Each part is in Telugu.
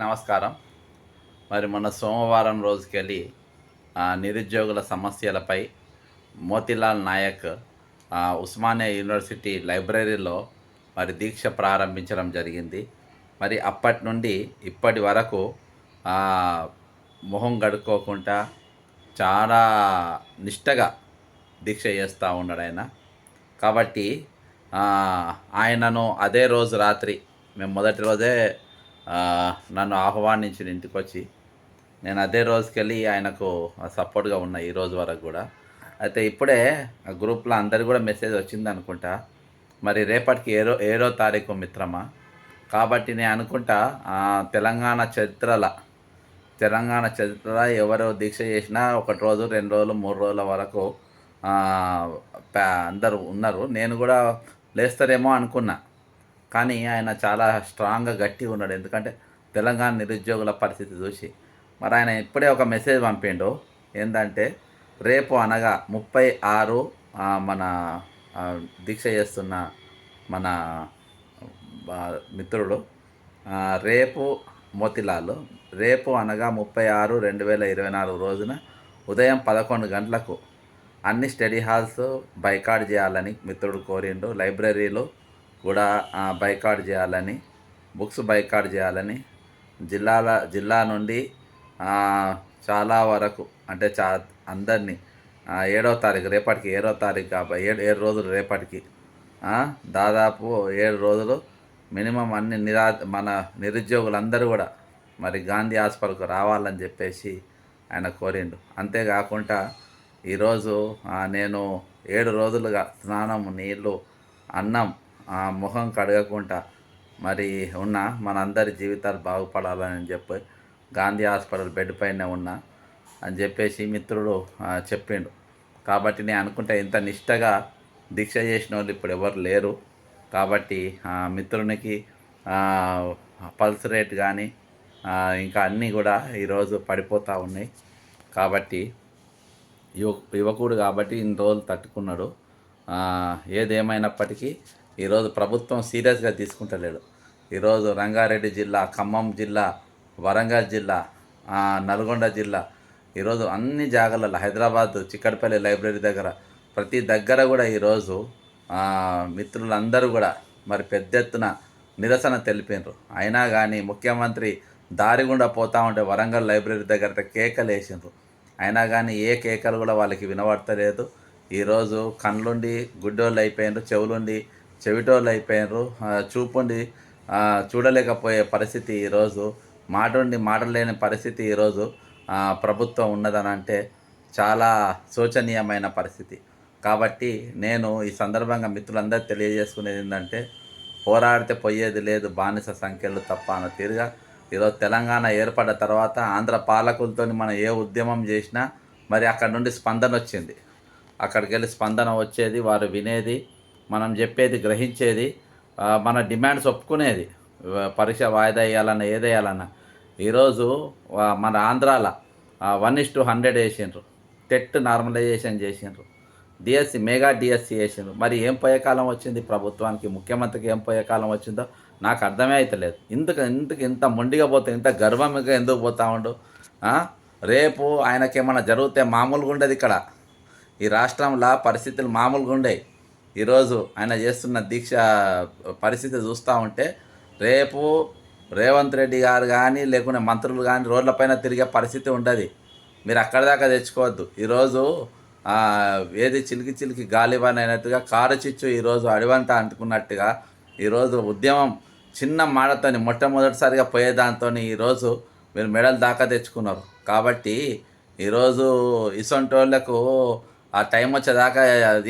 నమస్కారం. మరి మొన్న సోమవారం రోజుకెళ్ళి నిరుద్యోగుల సమస్యలపై మోతీలాల్ నాయక్ ఉస్మానియా యూనివర్సిటీ లైబ్రరీలో మరి దీక్ష ప్రారంభించడం జరిగింది. మరి అప్పటి నుండి ఇప్పటి వరకు మొహం గడుక్కోకుండా చాలా నిష్టగా దీక్ష చేస్తూ ఉన్నాడు ఆయన. కాబట్టి ఆయనను అదే రోజు రాత్రి మేము మొదటి రోజే నన్ను ఆహ్వానించిన ఇంటికి వచ్చి నేను అదే రోజుకెళ్ళి ఆయనకు సపోర్ట్గా ఉన్నా ఈ రోజు వరకు కూడా. అయితే ఇప్పుడే గ్రూప్లో అందరు కూడా మెసేజ్ వచ్చింది అనుకుంటా. మరి రేపటికి ఏడో తారీఖు మిత్రమా, కాబట్టి నేను అనుకుంటా తెలంగాణ చరిత్రలో ఎవరు దీక్ష చేసినా 1 రోజు 2 రోజులు 3 రోజుల వరకు అందరూ ఉన్నారు. నేను కూడా లేస్తారేమో అనుకున్నా, కానీ ఆయన చాలా స్ట్రాంగ్గా గట్టిగా ఉన్నాడు. ఎందుకంటే తెలంగాణ నిరుద్యోగుల పరిస్థితి చూసి మరి ఆయన ఇప్పుడే ఒక మెసేజ్ పంపిండు. ఏంటంటే రేపు అనగా 36 మన దీక్ష చేస్తున్న మన మిత్రుడు రేపు మోతిలాల్ రేపు అనగా 36/2024 రోజున ఉదయం 11 గంటలకు అన్ని స్టడీ హాల్స్ బైకాట్ చేయాలని మిత్రుడు కోరిండు. లైబ్రరీలు కూడా బైకాట్ చేయాలని, బుక్స్ బైకాట్ చేయాలని, జిల్లా నుండి చాలా వరకు అంటే అందరినీ 7వ తారీఖు రేపటికి 7వ తారీఖు కాబట్టి 7 రోజులు రేపటికి దాదాపు 7 రోజులు మినిమం అన్ని మన నిరుద్యోగులందరూ కూడా మరి గాంధీ హాస్పిటల్కు రావాలని చెప్పేసి ఆయన కోరిండు. అంతేకాకుండా ఈరోజు నేను 7 రోజులుగా స్నానం, నీళ్ళు, అన్నం, ముఖం కడగకుండా మరి ఉన్న మనందరి జీవితాలు బాగుపడాలని చెప్పి గాంధీ హాస్పిటల్ బెడ్ పైన ఉన్నా అని చెప్పేసి మిత్రుడు చెప్పిండు. కాబట్టి నేను అనుకుంటే ఇంత నిష్టగా దీక్ష చేసిన వాళ్ళు ఇప్పుడు ఎవరు లేరు. కాబట్టి మిత్రునికి పల్స్ రేట్ కానీ ఇంకా అన్నీ కూడా ఈరోజు పడిపోతూ ఉన్నాయి. కాబట్టి యువకుడు కాబట్టి ఇన్ని రోజులు తట్టుకున్నాడు. ఏదేమైనప్పటికీ ఈరోజు ప్రభుత్వం సీరియస్గా తీసుకుంటలేడు. ఈరోజు రంగారెడ్డి జిల్లా, ఖమ్మం జిల్లా, వరంగల్ జిల్లా, నల్గొండ జిల్లా, ఈరోజు అన్ని జాగాలలో, హైదరాబాద్ చిక్కడపల్లి లైబ్రరీ దగ్గర ప్రతి దగ్గర కూడా ఈరోజు మిత్రులందరూ కూడా మరి పెద్ద ఎత్తున నిరసన తెలిపినారు. అయినా కానీ ముఖ్యమంత్రి దారి గుండా పోతూ ఉంటే వరంగల్ లైబ్రరీ దగ్గర కేకలు వేసిండ్రు. అయినా కానీ ఏ కేకలు కూడా వాళ్ళకి వినబడతలేదు. ఈరోజు కళ్ళుండి గుడ్డోళ్ళు అయిపోయినారు, చెవులుండి చెవిటోళ్ళు అయిపోయినారు, చూపుండి చూడలేకపోయే పరిస్థితి ఈరోజు, మాటుండి మాటలేని పరిస్థితి ఈరోజు ప్రభుత్వం ఉన్నదని అంటే చాలా శోచనీయమైన పరిస్థితి. కాబట్టి నేను ఈ సందర్భంగా మిత్రులందరూ తెలియజేసుకునేది ఏంటంటే, పోరాడితే పోయేది లేదు, బానిస సంఖ్యలు తప్ప అన్న తీరుగా ఈరోజు తెలంగాణ ఏర్పడ్డ తర్వాత ఆంధ్ర పాలకులతో మనం ఏ ఉద్యమం చేసినా మరి అక్కడ నుండి స్పందన వచ్చింది. అక్కడికి వెళ్ళి స్పందన వచ్చేది, వారు వినేది, మనం చెప్పేది గ్రహించేది, మన డిమాండ్స్ ఒప్పుకునేది. పరీక్ష వాయిదా వేయాలన్నా ఏదేయాలన్నా ఈరోజు మన ఆంధ్రాలో 1:100 వేసిండ్రు, టెట్ నార్మలైజేషన్ చేసిండ్రు, డిఎస్సి మెగా డిఎస్సి వేసిండ్రు. మరి ఏం పోయే కాలం వచ్చింది ప్రభుత్వానికి, ముఖ్యమంత్రికి ఏం పోయే కాలం వచ్చిందో నాకు అర్థమే అవుతలేదు. ఇంత మొండిగా పోతే, ఇంత గర్వంగా ఎందుకు పోతా ఉండు? రేపు ఆయనకేమన్నా జరిగితే మామూలుగా ఉండదు. ఇక్కడ ఈ రాష్ట్రంలో పరిస్థితులు మామూలుగా ఉండేవి. ఈరోజు ఆయన చేస్తున్న దీక్ష పరిస్థితి చూస్తూ ఉంటే రేపు రేవంత్ రెడ్డి గారు కానీ లేకుంటే మంత్రులు కానీ రోడ్లపైన తిరిగే పరిస్థితి ఉండదు. మీరు అక్కడి దాకా తెచ్చుకోవద్దు. ఈరోజు ఏది చిలికి గాలివాన్ అయినట్టుగా కారు చిచ్చు ఈరోజు అడివంట అంటుకున్నట్టుగా ఈరోజు ఉద్యమం చిన్న మాటతోని మొట్టమొదటిసారిగా పోయేదాంతో ఈరోజు మీరు మెడల్ దాకా తెచ్చుకున్నారు. కాబట్టి ఈరోజు ఇసొంటోళ్లకు ఆ టైం వచ్చేదాకా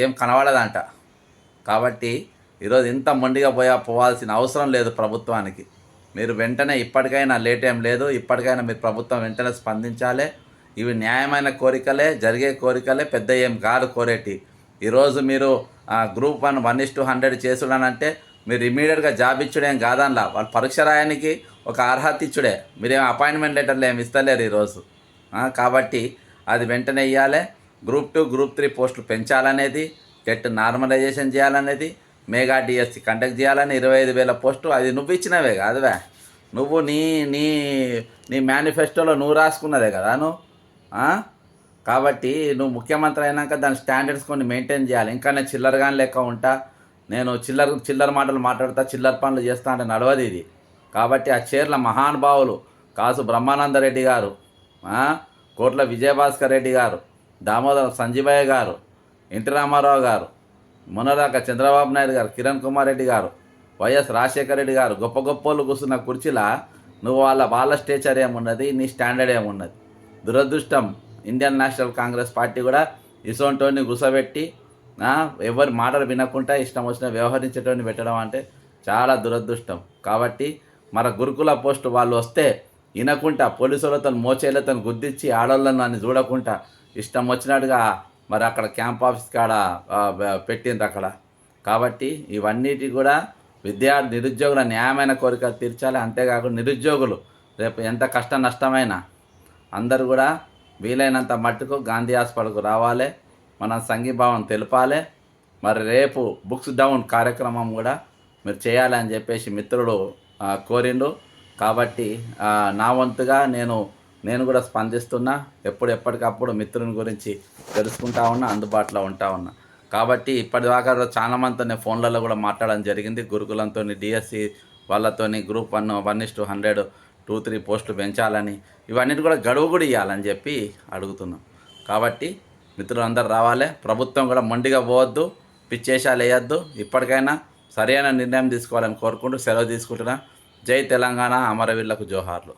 ఏం కనబడదంట. కాబట్టి ఈరోజు ఇంత మొండిగా పోవాల్సిన అవసరం లేదు ప్రభుత్వానికి. మీరు వెంటనే ఇప్పటికైనా లేట్ ఏం లేదు, ఇప్పటికైనా మీరు ప్రభుత్వం వెంటనే స్పందించాలి. ఇవి న్యాయమైన కోరికలే, జరిగే కోరికలే, పెద్ద ఏం కాదు కోరేటి. ఈరోజు మీరు గ్రూప్ 1:100 చేసుడనంటే మీరు ఇమీడియట్గా జాబ్ ఇచ్చుడేం కాదనలా, వాళ్ళు పరీక్ష రాయడానికి ఒక అర్హత ఇచ్చుడే, మీరేం అపాయింట్మెంట్ లెటర్లు ఏమి ఇస్తలేరు ఈరోజు. కాబట్టి అది వెంటనే ఇవ్వాలి. గ్రూప్ 2, గ్రూప్ 3 పోస్టులు పెంచాలనేది, టెట్ నార్మలైజేషన్ చేయాలనేది, మెగా డిఎస్సి కండక్ట్ చేయాలని 25,000 పోస్టు అది నువ్వు ఇచ్చినవే కాదువే. నువ్వు నీ నీ నీ మేనిఫెస్టోలో నువ్వు రాసుకున్నదే కదా నువ్వు. కాబట్టి నువ్వు ముఖ్యమంత్రి అయినాక దాని స్టాండర్డ్స్ కొన్ని మెయింటైన్ చేయాలి. ఇంకా నేను చిల్లరగాని లెక్క ఉంటా, నేను చిల్లర మాటలు మాట్లాడతా, చిల్లర పనులు చేస్తా అంటే నడవదు ఇది. కాబట్టి ఆ చీరల మహానుభావులు కాసు బ్రహ్మానందరెడ్డి గారు, కోట్ల విజయభాస్కర్ రెడ్డి గారు, దామోదర సంజీవయ్య గారు, ఎన్టీ రామారావు గారు, మొన్నదాకా చంద్రబాబు నాయుడు గారు, కిరణ్ కుమార్ రెడ్డి గారు, వైఎస్ రాజశేఖర రెడ్డి గారు గొప్ప గొప్పలు కూర్చున్న కుర్చీలా నువ్వు వాళ్ళ స్టేచర్ ఏమున్నది, నీ స్టాండర్డ్ ఏమున్నది. దురదృష్టం ఇండియన్ నేషనల్ కాంగ్రెస్ పార్టీ కూడా ఇసోంటోని గుసబెట్టి ఎవరి మాటలు వినకుండా ఇష్టం వచ్చిన వ్యవహరించేటోని పెట్టడం అంటే చాలా దురదృష్టం. కాబట్టి మన గురుకుల పోస్టు వాళ్ళు వస్తే వినకుండా పోలీసులతో మోచేలతో గుద్దిచ్చి ఆడవాళ్ళను అని చూడకుండా ఇష్టం వచ్చినట్టుగా మరి అక్కడ క్యాంప్ ఆఫీస్ కాడ పెట్టిండ్రు అక్కడ. కాబట్టి ఇవన్నిటి కూడా నిరుద్యోగుల న్యాయమైన కోరికలు తీర్చాలి. అంతేకాకుండా నిరుద్యోగులు రేపు ఎంత కష్ట నష్టమైనా అందరూ కూడా వీలైనంత మట్టుకు గాంధీ హాస్పిటల్కు రావాలి, మన సంఘీభావం తెలపాలి. మరి రేపు బుక్స్ డౌన్ కార్యక్రమం కూడా మీరు చేయాలని చెప్పేసి మిత్రుడు కోరిండు. కాబట్టి నా వంతుగా నేను కూడా స్పందిస్తున్నా. ఎప్పటికప్పుడు మిత్రుని గురించి తెలుసుకుంటా ఉన్నా, అందుబాటులో ఉంటా ఉన్నా. కాబట్టి ఇప్పటిదాకా చాలా మందితో నేను ఫోన్లలో కూడా మాట్లాడడం జరిగింది. గురుకులంతో డిఎస్సి వాళ్ళతోని గ్రూప్ 1:100 2-3 పోస్టులు పెంచాలని, ఇవన్నిటి కూడా గడువు కూడా ఇవ్వాలని చెప్పి అడుగుతున్నాం. కాబట్టి మిత్రులందరూ రావాలి. ప్రభుత్వం కూడా మొండిగా పోవద్దు, పిచ్చేషాలు వేయద్దు. ఇప్పటికైనా సరైన నిర్ణయం తీసుకోవాలని కోరుకుంటూ సెలవు తీసుకుంటున్నా. జై తెలంగాణ, అమరవీరులకు జోహార్లు.